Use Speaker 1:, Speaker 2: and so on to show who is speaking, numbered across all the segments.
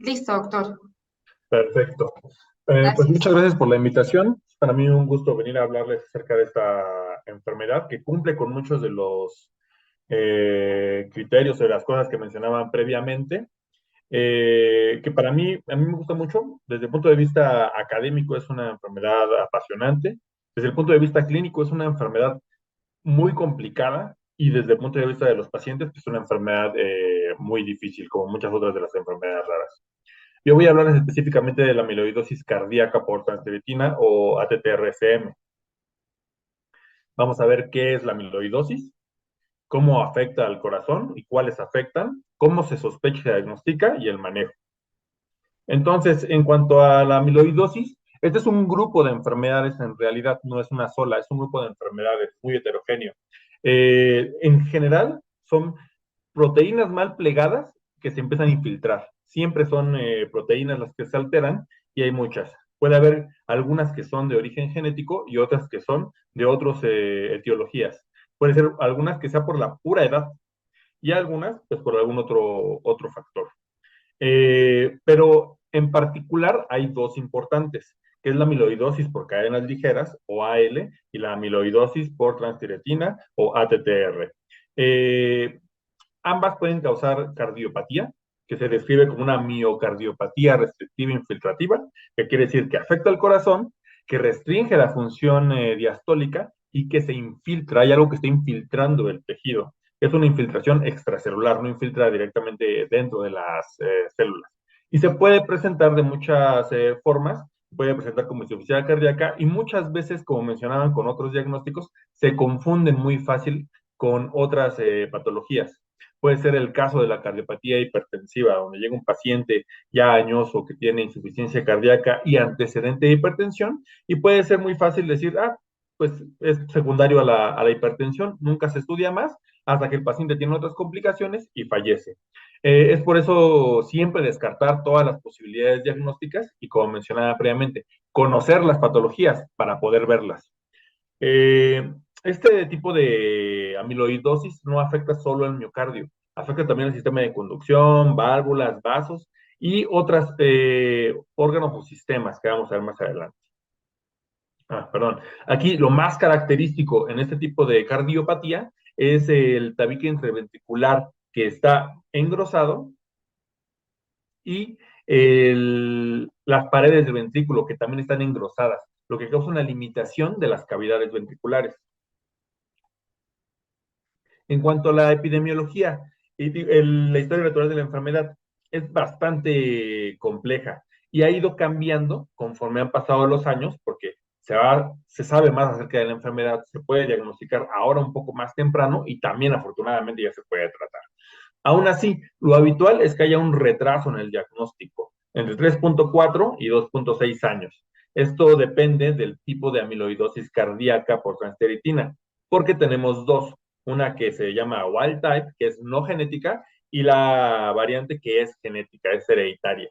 Speaker 1: Listo, doctor.
Speaker 2: Perfecto. Pues
Speaker 1: Gracias.
Speaker 2: muchas gracias por la invitación. Para mí un gusto venir a hablarles acerca de esta enfermedad que cumple con muchos de los criterios o de las cosas que mencionaban previamente, que a mí me gusta mucho. Desde el punto de vista académico es una enfermedad apasionante. Desde el punto de vista clínico es una enfermedad muy complicada y desde el punto de vista de los pacientes pues, es una enfermedad muy difícil, como muchas otras de las enfermedades raras. Yo voy a hablar específicamente de la amiloidosis cardíaca por transtiritina o ATTRCM. Vamos a ver qué es la amiloidosis, cómo afecta al corazón y cuáles afectan, cómo se sospecha y se diagnostica y el manejo. Entonces, en cuanto a la amiloidosis, este es un grupo de enfermedades, en realidad no es una sola, es un grupo de enfermedades muy heterogéneo. En general, son proteínas mal plegadas que se empiezan a infiltrar. Siempre son proteínas las que se alteran y hay muchas. Puede haber algunas que son de origen genético y otras que son de otras etiologías. Puede ser algunas que sea por la pura edad y algunas pues por algún otro factor. Pero en particular hay dos importantes, que es la amiloidosis por cadenas ligeras o AL y la amiloidosis por transtiretina o ATTR. Eh, Ambas pueden causar cardiopatía, que se describe como una miocardiopatía restrictiva infiltrativa, que quiere decir que afecta al corazón, que restringe la función diastólica y que se infiltra, hay algo que está infiltrando el tejido. Es una infiltración extracelular, no infiltra directamente dentro de las células. Y se puede presentar de muchas formas, puede presentar como insuficiencia cardíaca y muchas veces, como mencionaban con otros diagnósticos, se confunden muy fácil con otras patologías. Puede ser el caso de la cardiopatía hipertensiva, donde llega un paciente ya añoso que tiene insuficiencia cardíaca y antecedente de hipertensión, y puede ser muy fácil decir, pues es secundario a la hipertensión, nunca se estudia más hasta que el paciente tiene otras complicaciones y fallece. Es por eso siempre descartar todas las posibilidades diagnósticas y, como mencionaba previamente, conocer las patologías para poder verlas. Este tipo de amiloidosis no afecta solo al miocardio, afecta también el sistema de conducción, válvulas, vasos y otros órganos o sistemas que vamos a ver más adelante. Perdón. Aquí lo más característico en este tipo de cardiopatía es el tabique interventricular que está engrosado y las paredes del ventrículo que también están engrosadas, lo que causa una limitación de las cavidades ventriculares. En cuanto a la epidemiología, la historia natural de la enfermedad es bastante compleja y ha ido cambiando conforme han pasado los años, porque se sabe más acerca de la enfermedad, se puede diagnosticar ahora un poco más temprano y también afortunadamente ya se puede tratar. Aún así, lo habitual es que haya un retraso en el diagnóstico, entre 3.4 y 2.6 años. Esto depende del tipo de amiloidosis cardíaca por transteritina, porque tenemos dos, una que se llama wild type, que es no genética, y la variante que es genética, es hereditaria.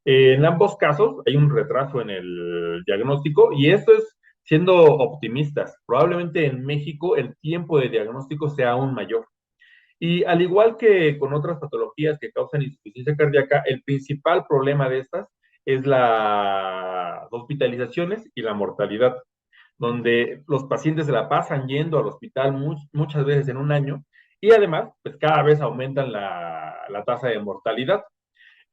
Speaker 2: En ambos casos hay un retraso en el diagnóstico y esto es siendo optimistas. Probablemente en México el tiempo de diagnóstico sea aún mayor. Y al igual que con otras patologías que causan insuficiencia cardíaca, el principal problema de estas es las hospitalizaciones y la mortalidad, donde los pacientes se la pasan yendo al hospital muchas veces en un año y además, pues cada vez aumentan la tasa de mortalidad.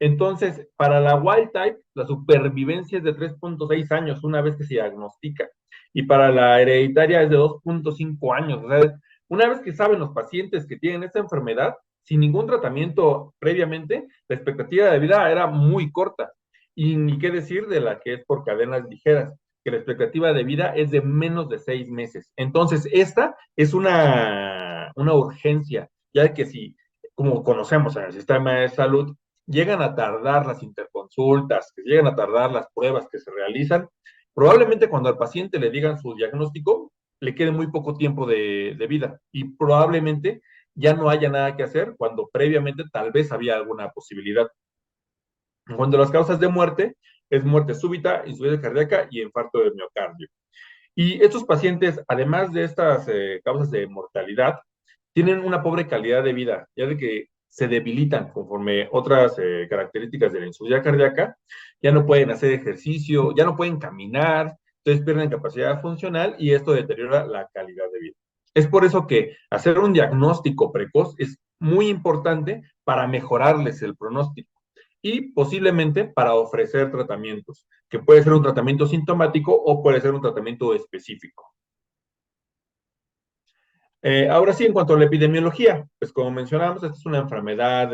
Speaker 2: Entonces, para la wild type, la supervivencia es de 3.6 años una vez que se diagnostica. Y para la hereditaria es de 2.5 años. O sea, una vez que saben los pacientes que tienen esta enfermedad, sin ningún tratamiento previamente, la expectativa de vida era muy corta. Y ni qué decir de la que es por cadenas ligeras, que la expectativa de vida es de menos de 6 meses. Entonces, esta es una urgencia, ya que si, como conocemos en el sistema de salud, llegan a tardar las interconsultas, que llegan a tardar las pruebas que se realizan, probablemente cuando al paciente le digan su diagnóstico, le quede muy poco tiempo de vida y probablemente ya no haya nada que hacer cuando previamente tal vez había alguna posibilidad. Cuando las causas de muerte es muerte súbita, insuficiencia cardíaca y infarto de miocardio. Y estos pacientes, además de estas causas de mortalidad, tienen una pobre calidad de vida, ya de que se debilitan conforme otras características de la insuficiencia cardíaca, ya no pueden hacer ejercicio, ya no pueden caminar, entonces pierden capacidad funcional y esto deteriora la calidad de vida. Es por eso que hacer un diagnóstico precoz es muy importante para mejorarles el pronóstico y posiblemente para ofrecer tratamientos, que puede ser un tratamiento sintomático o puede ser un tratamiento específico. Ahora sí, en cuanto a la epidemiología, pues como mencionamos, esta es una enfermedad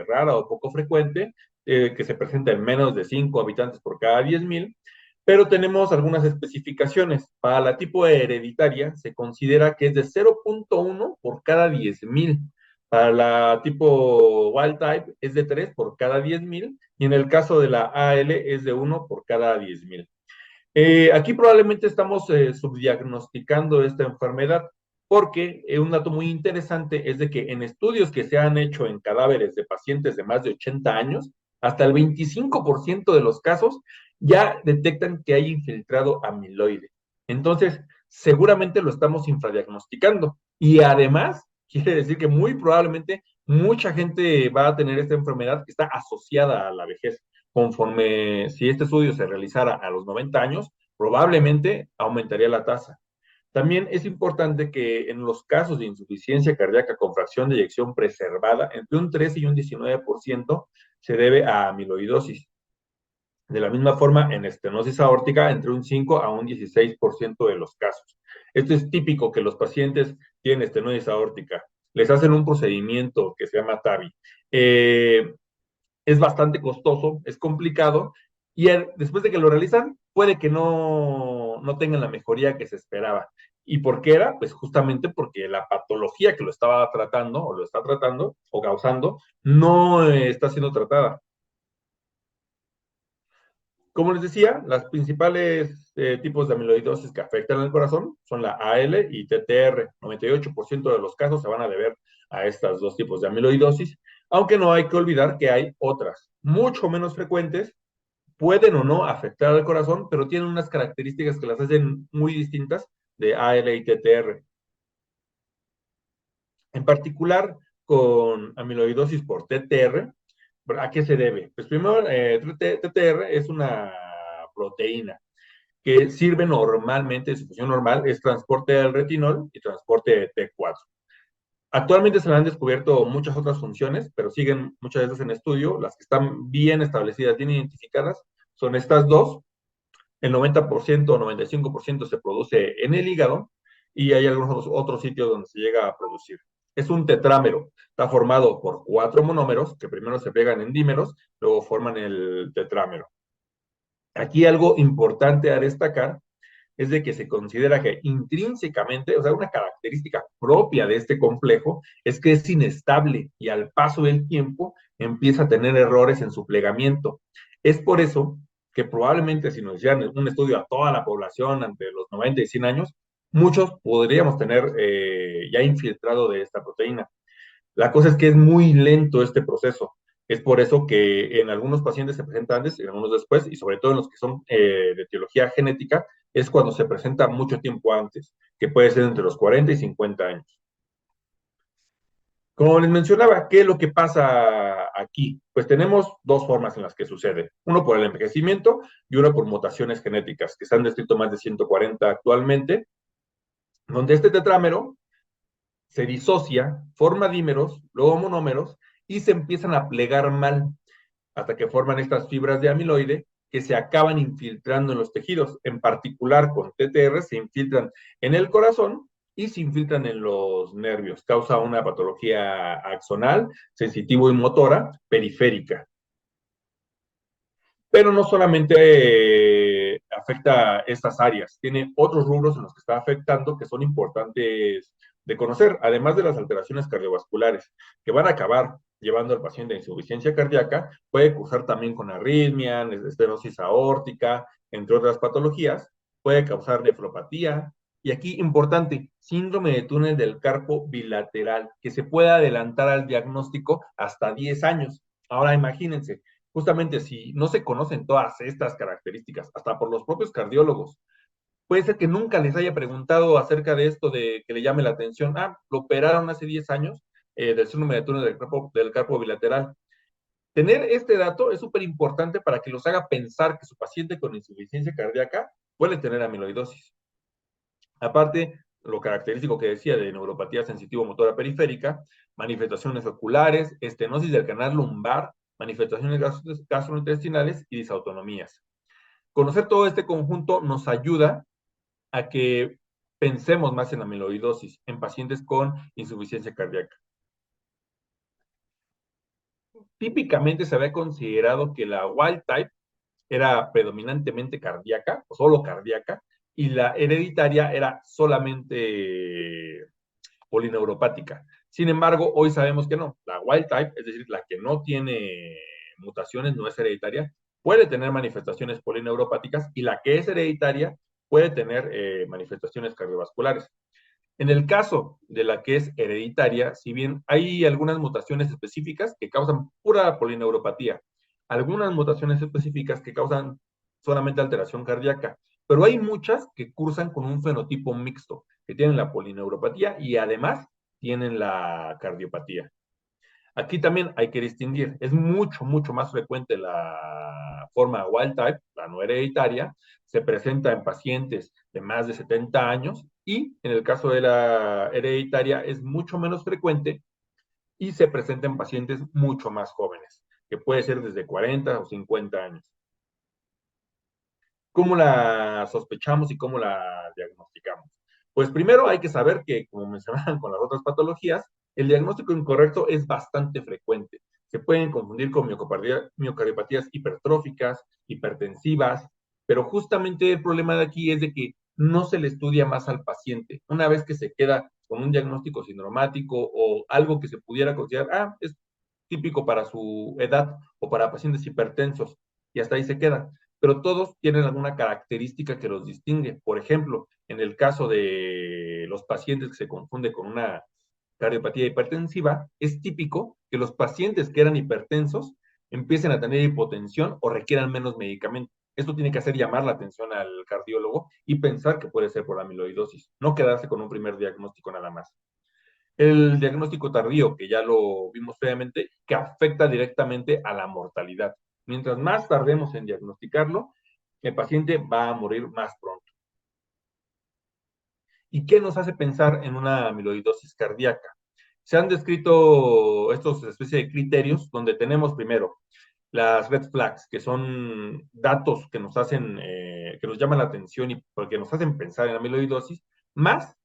Speaker 2: rara o poco frecuente que se presenta en menos de 5 habitantes por cada 10,000, pero tenemos algunas especificaciones. Para la tipo hereditaria se considera que es de 0,1 por cada 10,000. Para la tipo wild type es de 3 por cada 10,000 y en el caso de la AL es de 1 por cada 10,000. Aquí probablemente estamos subdiagnosticando esta enfermedad, porque un dato muy interesante es de que en estudios que se han hecho en cadáveres de pacientes de más de 80 años, hasta el 25% de los casos ya detectan que hay infiltrado amiloide. Entonces, seguramente lo estamos infradiagnosticando. Y además, quiere decir que muy probablemente mucha gente va a tener esta enfermedad que está asociada a la vejez conforme si este estudio se realizara a los 90 años, probablemente aumentaría la tasa. También es importante que en los casos de insuficiencia cardíaca con fracción de eyección preservada, entre un 13 y un 19% se debe a amiloidosis. De la misma forma, en estenosis aórtica, entre un 5 a un 16% de los casos. Esto es típico que los pacientes tienen estenosis aórtica. Les hacen un procedimiento que se llama TAVI. Es bastante costoso, es complicado, y después de que lo realizan, puede que no tengan la mejoría que se esperaba. ¿Y por qué era? Pues justamente porque la patología que lo estaba tratando, o lo está tratando, o causando, no está siendo tratada. Como les decía, las principales tipos de amiloidosis que afectan al corazón son la AL y TTR. 98% de los casos se van a deber a estos dos tipos de amiloidosis, aunque no hay que olvidar que hay otras, mucho menos frecuentes, pueden o no afectar al corazón, pero tienen unas características que las hacen muy distintas de AL y TTR. En particular, con amiloidosis por TTR, ¿a qué se debe? Pues primero, TTR es una proteína que sirve normalmente, su función normal es transporte del retinol y transporte de T4. Actualmente se le han descubierto muchas otras funciones, pero siguen muchas de esas en estudio. Las que están bien establecidas, bien identificadas, son estas dos. El 90% o 95% se produce en el hígado y hay algunos otros sitios donde se llega a producir. Es un tetrámero, está formado por 4 monómeros que primero se pegan en dímeros, luego forman el tetrámero. Aquí algo importante a destacar es de que se considera que intrínsecamente, o sea, una característica propia de este complejo es que es inestable y al paso del tiempo empieza a tener errores en su plegamiento. Es por eso que probablemente si nos hicieran un estudio a toda la población entre los 90 y 100 años, muchos podríamos tener ya infiltrado de esta proteína. La cosa es que es muy lento este proceso. Es por eso que en algunos pacientes se presenta antes, en algunos después, y sobre todo en los que son de etiología genética, es cuando se presenta mucho tiempo antes, que puede ser entre los 40 y 50 años. Como les mencionaba, ¿qué es lo que pasa aquí? Pues tenemos dos formas en las que sucede. Uno por el envejecimiento y uno por mutaciones genéticas, que se han descrito más de 140 actualmente, donde este tetrámero se disocia, forma dímeros, luego monómeros, y se empiezan a plegar mal, hasta que forman estas fibras de amiloide que se acaban infiltrando en los tejidos. En particular, con TTR se infiltran en el corazón y se infiltran en los nervios. Causa una patología axonal, sensitivo y motora periférica. Pero no solamente afecta estas áreas, tiene otros rubros en los que está afectando que son importantes de conocer, además de las alteraciones cardiovasculares, que van a acabar llevando al paciente a insuficiencia cardíaca, puede cursar también con arritmia, estenosis aórtica, entre otras patologías, puede causar nefropatía, y aquí importante, síndrome de túnel del carpo bilateral, que se puede adelantar al diagnóstico hasta 10 años. Ahora imagínense, justamente si no se conocen todas estas características, hasta por los propios cardiólogos, puede ser que nunca les haya preguntado acerca de esto de que le llame la atención. Ah, lo operaron hace 10 años, del síndrome de túnel del carpo bilateral. Tener este dato es súper importante para que los haga pensar que su paciente con insuficiencia cardíaca puede tener amiloidosis. Aparte, lo característico que decía de neuropatía sensitivo-motora periférica, manifestaciones oculares, estenosis del canal lumbar, manifestaciones gastrointestinales y disautonomías. Conocer todo este conjunto nos ayuda a que pensemos más en amiloidosis en pacientes con insuficiencia cardíaca. Típicamente se había considerado que la wild type era predominantemente cardíaca, o solo cardíaca, y la hereditaria era solamente polineuropática. Sin embargo, hoy sabemos que no. La wild type, es decir, la que no tiene mutaciones, no es hereditaria, puede tener manifestaciones polineuropáticas y la que es hereditaria puede tener manifestaciones cardiovasculares. En el caso de la que es hereditaria, si bien hay algunas mutaciones específicas que causan pura polineuropatía, algunas mutaciones específicas que causan solamente alteración cardíaca, pero hay muchas que cursan con un fenotipo mixto, que tienen la polineuropatía y además tienen la cardiopatía. Aquí también hay que distinguir, es mucho, mucho más frecuente la forma wild type, la no hereditaria, se presenta en pacientes de más de 70 años y en el caso de la hereditaria es mucho menos frecuente y se presenta en pacientes mucho más jóvenes, que puede ser desde 40 o 50 años. ¿Cómo la sospechamos y cómo la diagnosticamos? Pues primero hay que saber que, como mencionaban con las otras patologías, el diagnóstico incorrecto es bastante frecuente. Se pueden confundir con miocardiopatías hipertróficas, hipertensivas, pero justamente el problema de aquí es de que no se le estudia más al paciente. Una vez que se queda con un diagnóstico sindromático o algo que se pudiera considerar, es típico para su edad o para pacientes hipertensos, y hasta ahí se queda. Pero todos tienen alguna característica que los distingue. Por ejemplo, en el caso de los pacientes que se confunde con una cardiopatía hipertensiva, es típico que los pacientes que eran hipertensos empiecen a tener hipotensión o requieran menos medicamento. Esto tiene que hacer llamar la atención al cardiólogo y pensar que puede ser por amiloidosis, no quedarse con un primer diagnóstico nada más. El diagnóstico tardío, que ya lo vimos previamente, que afecta directamente a la mortalidad. Mientras más tardemos en diagnosticarlo, el paciente va a morir más pronto. ¿Y qué nos hace pensar en una amiloidosis cardíaca? Se han descrito estos especies de criterios donde tenemos primero las red flags, que son datos que nos hacen, que nos llaman la atención y porque nos hacen pensar en amiloidosis, más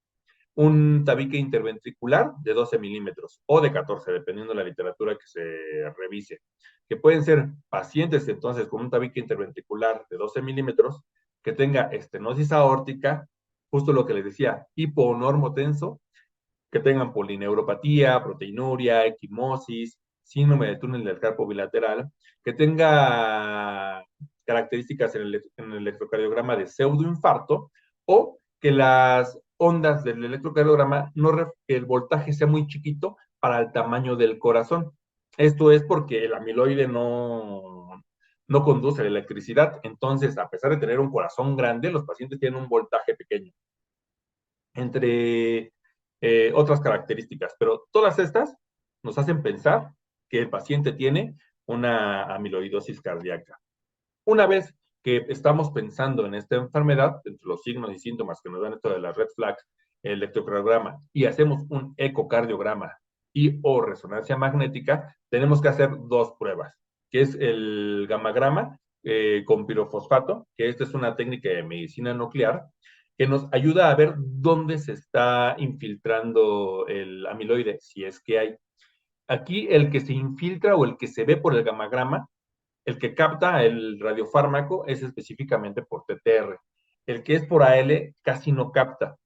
Speaker 2: un tabique interventricular de 12 milímetros o de 14, dependiendo de la literatura que se revise, que pueden ser pacientes entonces con un tabique interventricular de 12 milímetros que tenga estenosis aórtica, justo lo que les decía, hiponormotenso, que tengan polineuropatía, proteinuria, equimosis, síndrome de túnel del carpo bilateral, que tenga características en el electrocardiograma de pseudoinfarto o que las ondas del electrocardiograma, que el voltaje sea muy chiquito para el tamaño del corazón. Esto es porque el amiloide no conduce la electricidad, entonces a pesar de tener un corazón grande, los pacientes tienen un voltaje pequeño. Entre otras características, pero todas estas nos hacen pensar que el paciente tiene una amiloidosis cardíaca. Una vez que estamos pensando en esta enfermedad, entre los signos y síntomas que nos dan esto de las red flags, el electrocardiograma, y hacemos un ecocardiograma y o resonancia magnética, tenemos que hacer dos pruebas, que es el gamagrama con pirofosfato, que esta es una técnica de medicina nuclear, que nos ayuda a ver dónde se está infiltrando el amiloide, si es que hay. Aquí el que se infiltra o el que se ve por el gamagrama, el que capta el radiofármaco es específicamente por TTR. El que es por AL casi no capta.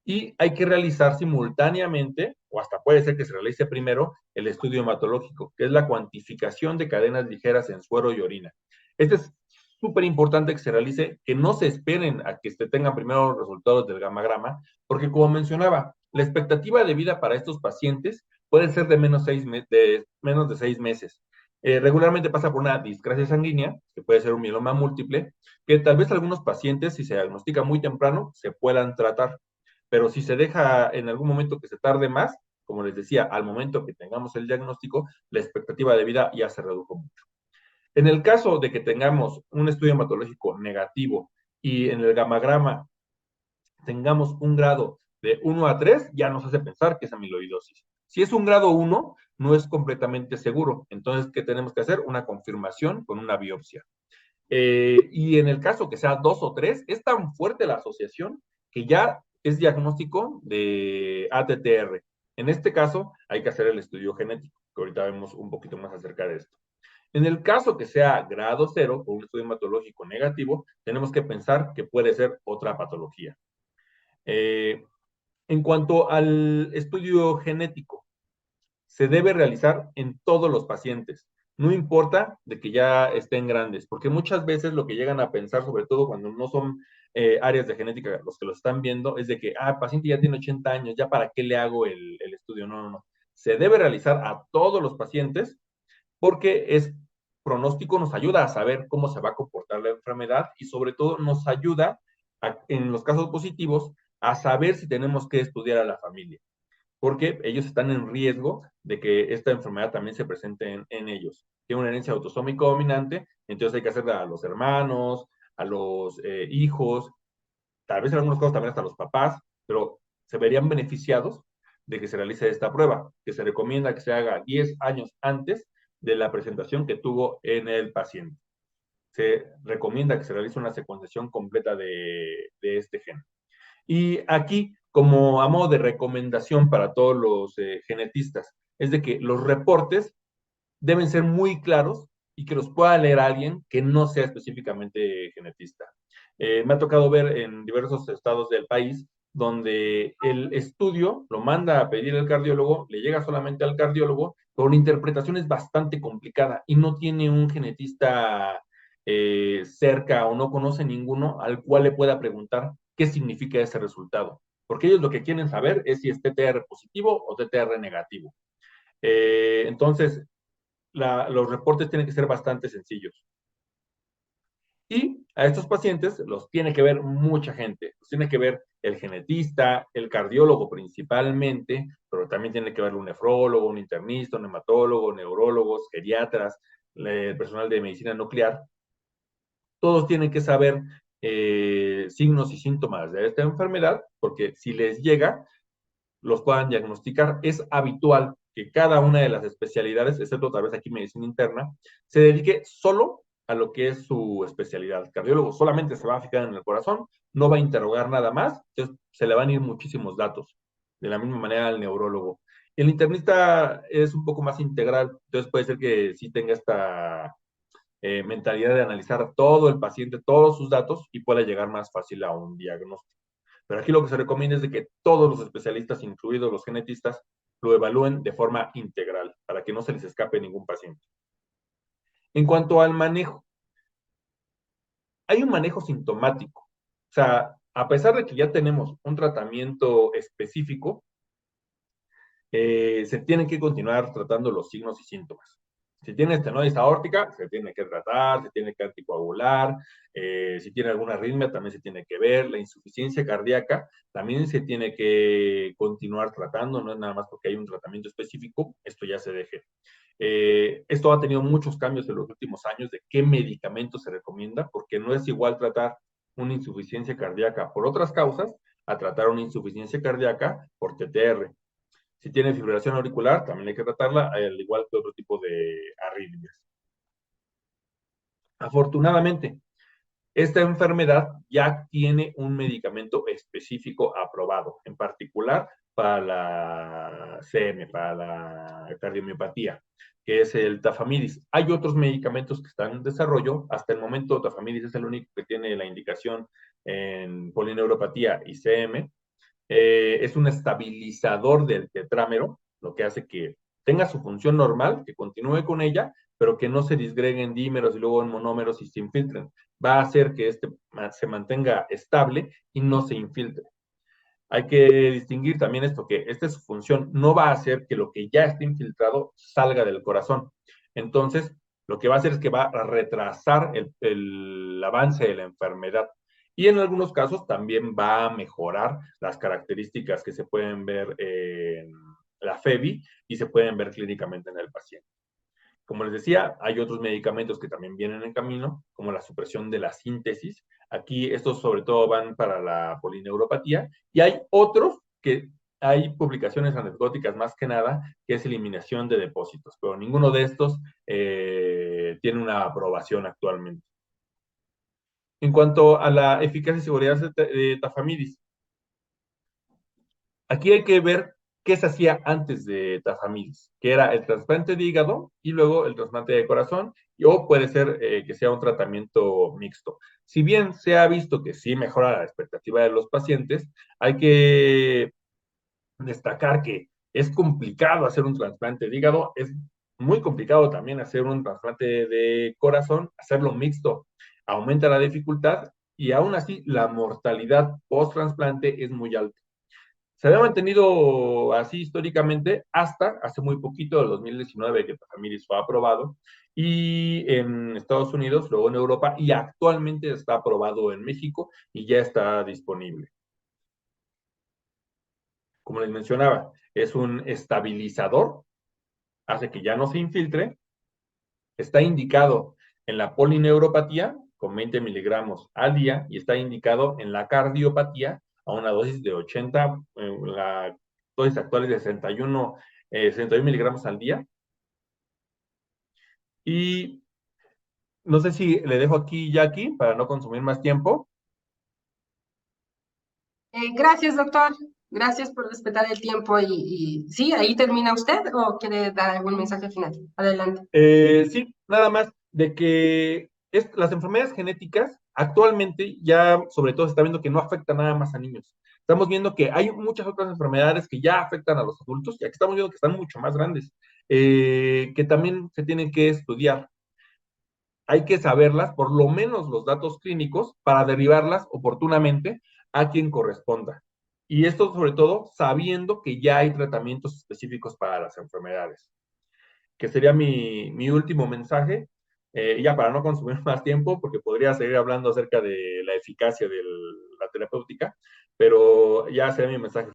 Speaker 2: Y hay que realizar simultáneamente, o hasta puede ser que se realice primero, el estudio hematológico, que es la cuantificación de cadenas ligeras en suero y orina. Este es súper importante que se realice, que no se esperen a que se tengan primero los resultados del gamagrama, porque como mencionaba, la expectativa de vida para estos pacientes puede ser de menos de 6 meses. Regularmente pasa por una discrasia sanguínea, que puede ser un mieloma múltiple, que tal vez algunos pacientes, si se diagnostica muy temprano, se puedan tratar, pero si se deja en algún momento que se tarde más, como les decía, al momento que tengamos el diagnóstico, la expectativa de vida ya se redujo mucho. En el caso de que tengamos un estudio hematológico negativo y en el gamagrama tengamos un grado de 1 a 3, ya nos hace pensar que es amiloidosis. Si es un grado 1, no es completamente seguro. Entonces, ¿qué tenemos que hacer? Una confirmación con una biopsia. Y en el caso que sea 2 o 3, es tan fuerte la asociación que ya es diagnóstico de ATTR. En este caso, hay que hacer el estudio genético, que ahorita vemos un poquito más acerca de esto. En el caso que sea grado 0 o un estudio hematológico negativo, tenemos que pensar que puede ser otra patología. Eh, en cuanto al estudio genético, se debe realizar en todos los pacientes. No importa de que ya estén grandes, porque muchas veces lo que llegan a pensar, sobre todo cuando no son áreas de genética los que lo están viendo, es de que, el paciente ya tiene 80 años, ¿ya para qué le hago el estudio? No, no, no. Se debe realizar a todos los pacientes porque es pronóstico, nos ayuda a saber cómo se va a comportar la enfermedad y sobre todo nos ayuda en los casos positivos a saber si tenemos que estudiar a la familia, porque ellos están en riesgo de que esta enfermedad también se presente en ellos. Tiene una herencia autosómica dominante, entonces hay que hacerla a los hermanos, a los hijos, tal vez en algunos casos también hasta los papás, pero se verían beneficiados de que se realice esta prueba, que se recomienda que se haga 10 años antes de la presentación que tuvo en el paciente. Se recomienda que se realice una secuenciación completa de este gen. Y aquí, como a modo de recomendación para todos los genetistas, es de que los reportes deben ser muy claros y que los pueda leer alguien que no sea específicamente genetista. Me ha tocado ver en diversos estados del país donde el estudio lo manda a pedir el cardiólogo, le llega solamente al cardiólogo, pero la interpretación es bastante complicada y no tiene un genetista cerca o no conoce ninguno al cual le pueda preguntar qué significa ese resultado. Porque ellos lo que quieren saber es si es TTR positivo o TTR negativo. Entonces, los reportes tienen que ser bastante sencillos. Y a estos pacientes los tiene que ver mucha gente. Los tiene que ver el genetista, el cardiólogo principalmente, pero también tiene que ver un nefrólogo, un internista, un hematólogo, neurólogos, geriatras, el personal de medicina nuclear. Todos tienen que saber signos y síntomas de esta enfermedad, porque si les llega, los puedan diagnosticar. Es habitual que cada una de las especialidades, excepto tal vez aquí medicina interna, se dedique solo a lo que es su especialidad. El cardiólogo solamente se va a fijar en el corazón, no va a interrogar nada más, entonces se le van a ir muchísimos datos. De la misma manera al neurólogo. El internista es un poco más integral, entonces puede ser que sí tenga esta mentalidad de analizar todo el paciente, todos sus datos y pueda llegar más fácil a un diagnóstico. Pero aquí lo que se recomienda es de que todos los especialistas, incluidos los genetistas, lo evalúen de forma integral para que no se les escape ningún paciente. En cuanto al manejo, hay un manejo sintomático. O sea, a pesar de que ya tenemos un tratamiento específico, se tienen que continuar tratando los signos y síntomas. Si tiene estenosis aórtica, se tiene que tratar, se tiene que anticoagular, si tiene alguna arritmia, también se tiene que ver, la insuficiencia cardíaca también se tiene que continuar tratando, no es nada más porque hay un tratamiento específico, esto ya se deje. Esto ha tenido muchos cambios en los últimos años de qué medicamento se recomienda, porque no es igual tratar una insuficiencia cardíaca por otras causas a tratar una insuficiencia cardíaca por TTR. Si tiene fibrilación auricular, también hay que tratarla, al igual que otro tipo de arritmias. Afortunadamente, esta enfermedad ya tiene un medicamento específico aprobado, en particular para la CM, para la cardiomiopatía, que es el tafamidis. Hay otros medicamentos que están en desarrollo. Hasta el momento, tafamidis es el único que tiene la indicación en polineuropatía y CM. Es un estabilizador del tetrámero, lo que hace que tenga su función normal, que continúe con ella, pero que no se disgreguen dímeros y luego en monómeros y se infiltren. Va a hacer que este se mantenga estable y no se infiltre. Hay que distinguir también esto, que esta es su función, no va a hacer que lo que ya está infiltrado salga del corazón. Entonces, lo que va a hacer es que va a retrasar el avance de la enfermedad. Y en algunos casos también va a mejorar las características que se pueden ver la FEBI, y se pueden ver clínicamente en el paciente. Como les decía, hay otros medicamentos que también vienen en camino, como la supresión de la síntesis. Aquí estos sobre todo van para la polineuropatía, y hay otros que hay publicaciones anecdóticas más que nada, que es eliminación de depósitos, pero ninguno de estos tiene una aprobación actualmente. En cuanto a la eficacia y seguridad de tafamidis, aquí hay que ver qué se hacía antes de tafamidis, que era el trasplante de hígado y luego el trasplante de corazón, o puede ser que sea un tratamiento mixto. Si bien se ha visto que sí mejora la expectativa de los pacientes, hay que destacar que es complicado hacer un trasplante de hígado, es muy complicado también hacer un trasplante de corazón, hacerlo mixto aumenta la dificultad y aún así la mortalidad post-trasplante es muy alta. Se había mantenido así históricamente hasta hace muy poquito, el 2019, que Tafamiris fue aprobado, y en Estados Unidos, luego en Europa, y actualmente está aprobado en México y ya está disponible. Como les mencionaba, es un estabilizador, hace que ya no se infiltre, está indicado en la polineuropatía con 20 miligramos al día y está indicado en la cardiopatía a una dosis de 80, la dosis actual es de 61 miligramos al día. Y no sé si le dejo aquí, Jackie, para no consumir más tiempo.
Speaker 1: Gracias, doctor. Gracias por respetar el tiempo sí, ahí termina usted o quiere dar algún mensaje final. Adelante.
Speaker 2: Sí, nada más de que las enfermedades genéticas actualmente ya sobre todo se está viendo que no afectan nada más a niños. Estamos viendo que hay muchas otras enfermedades que ya afectan a los adultos y aquí estamos viendo que están mucho más grandes, que también se tienen que estudiar. Hay que saberlas, por lo menos los datos clínicos, para derivarlas oportunamente a quien corresponda. Y esto sobre todo sabiendo que ya hay tratamientos específicos para las enfermedades, que sería mi último mensaje, ya para no consumir más tiempo, porque podría seguir hablando acerca de la eficacia de la terapéutica, pero ya sería mi mensaje